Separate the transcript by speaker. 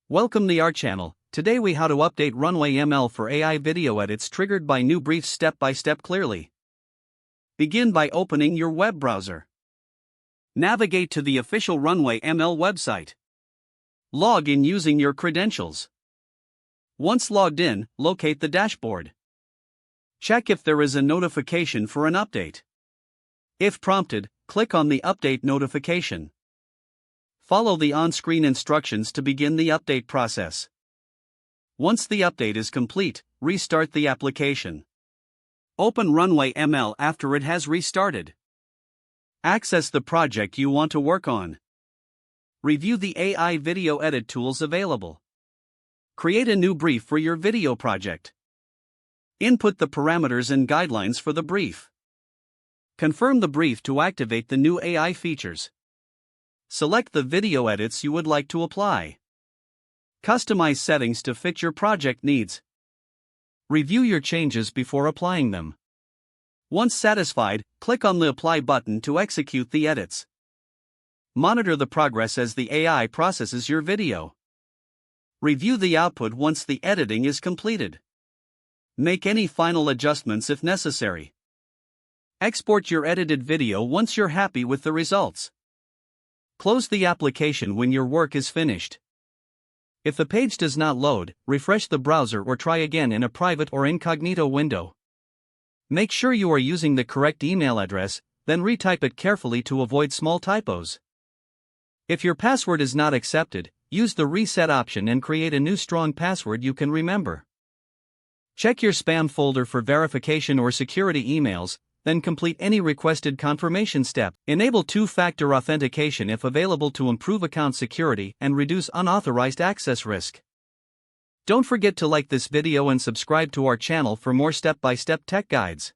Speaker 1: Welcome to our channel. Today we how to update Runway ML for AI video edits triggered by new briefs step by step clearly. Begin by opening your web browser. Navigate to the official Runway ML website. Log in using your credentials. Once logged in, locate the dashboard. Check if there is a notification for an update. If prompted, click on the update notification. Follow the on-screen instructions to begin the update process. Once the update is complete, restart the application. Open Runway ML after it has restarted. Access the project you want to work on. Review the AI video edit tools available. Create a new brief for your video project. Input the parameters and guidelines for the brief. Confirm the brief to activate the new AI features. Select the video edits you would like to apply. Customize settings to fit your project needs. Review your changes before applying them. Once satisfied, click on the Apply button to execute the edits. Monitor the progress as the AI processes your video. Review the output once the editing is completed. Make any final adjustments if necessary. Export your edited video once you're happy with the results. Close the application when your work is finished. If the page does not load, refresh the browser or try again in a private or incognito window. Make sure you are using the correct email address, then retype it carefully to avoid small typos. If your password is not accepted, use the reset option and create a new strong password you can remember. Check your spam folder for verification or security emails, then complete any requested confirmation step. Enable two-factor authentication if available to improve account security and reduce unauthorized access risk. Don't forget to like this video and subscribe to our channel for more step-by-step tech guides.